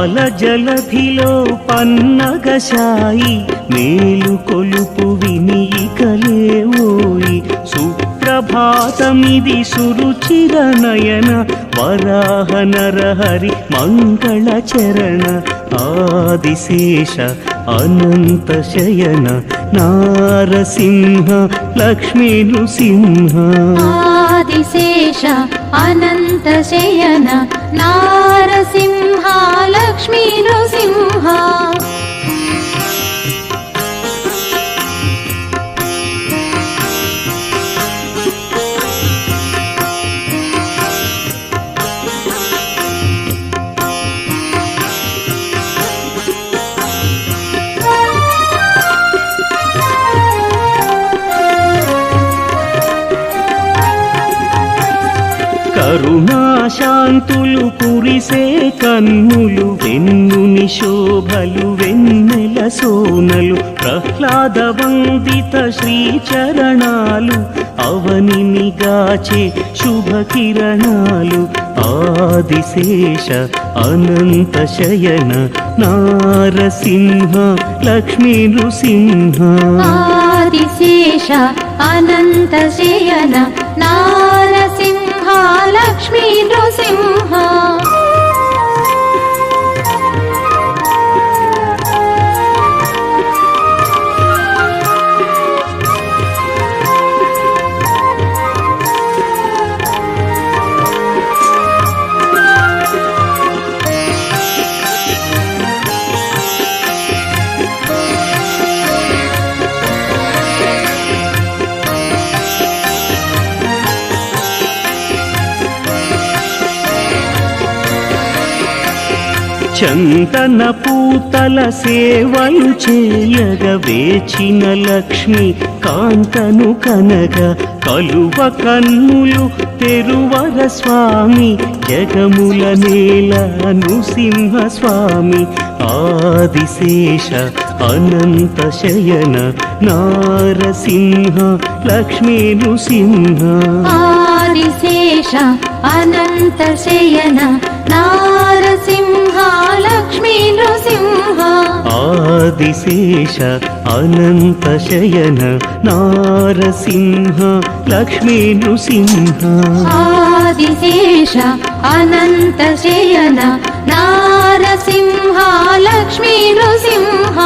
జలధిలో పన్నగశాయి మేలు కొలుపు వినికలేవోయి సుప్రభాతమిది సురుచిర నయన వరాహ నరహరి మంగళ చరణ ఆదిశేష అనంత శయన నారసింహ లక్ష్మీ నృసింహ ఆదిశేష అనంత శయన నారసింహ లక్ష్మీ నృసింహ కరుణాశాంతులు కురిసే కన్నులు వెన్నుని శోభలు వెన్నెల సోనలు ప్రహ్లాద వందిత శ్రీచరణాలు అవనిని గాచే శుభ కిరణాలు ఆదిశేష అనంత శయన నారసింహ లక్ష్మీ నృసింహ ఆదిశేష అనంత శయన నారసింహ లక్ష్మీ నృసింహ చందన పూతల సేవలు చేయగ వేచిన లక్ష్మి కాంతను కనగ కలువ కన్నులు తెరువర స్వామి జగముల నేల నృసింహ స్వామి ఆదిశేష అనంత శయన నారసింహ లక్ష్మీ నృసింహ ఆదిశేష అనంత శయన నారసింహ లక్ష్మీ నృసింహ ఆదిశేష అనంత శయన నారసింహ లక్ష్మీ నృసింహ ఆదిశేష అనంత శయన నారసింహ లక్ష్మీ నృసింహ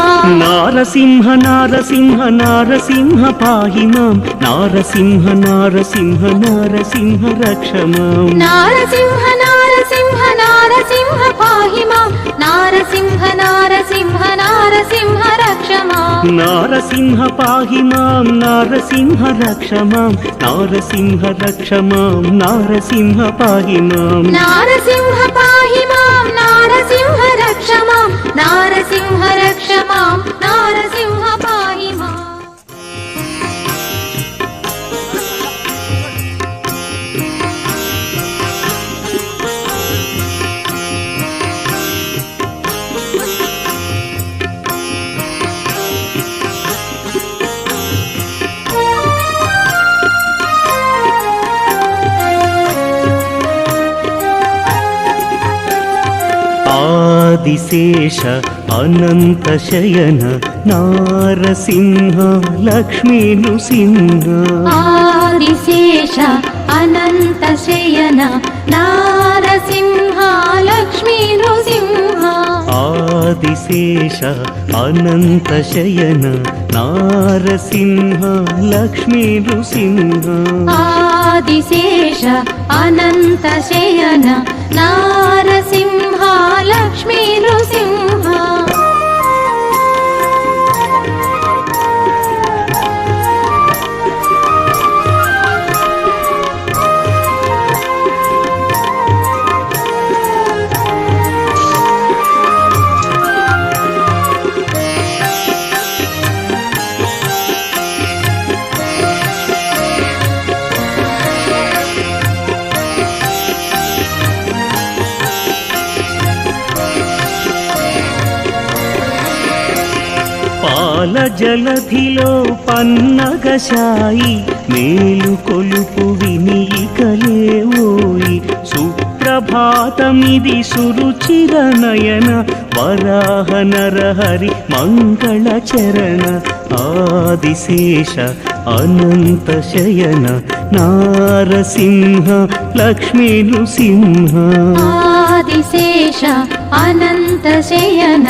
నారసింహ నారసింహ నారసింహ పాహి మాం నారసింహ నారసింహ నారసింహ రక్ష మాం నారసింహ నారసింహ నారసింహ పాహి మాం నారసింహ నారసింహ నారసింహ రక్ష మాం నారసింహ పాహి మాం నారసింహ రక్ష మాం నారసింహ రక్ష మాం నారసింహ పాహి మాం నారసింహ పాహి మాం నారసింహ రక్ష మాం నారసింహ రక్ష మాం నారసింహ పాహి మాం ఆదిశేష అనంత శయన నారసింహ లక్ష్మీ నృసింహ ఆదిశేష అనంత శయన నారసింహ లక్ష్మీ నృసింహ ఆదిశేష అనంత శయన నారసింహ లక్ష్మీ నృసింహ ఆదిశేష అనంత శయన నారసింహ లక్ష్మీ నృసింహ పాల జలధిలో పన్నగశాయి మేలు కొలుపు వినికలేవోయి సుప్రభ సుప్రభాతమిది సురుచిర నయన వరాహ నరహరి మంగళ చరణ ఆదిశేష అనంత శయన నారసింహ లక్ష్మీ నృసింహ ఆదిశేష అనంత శయన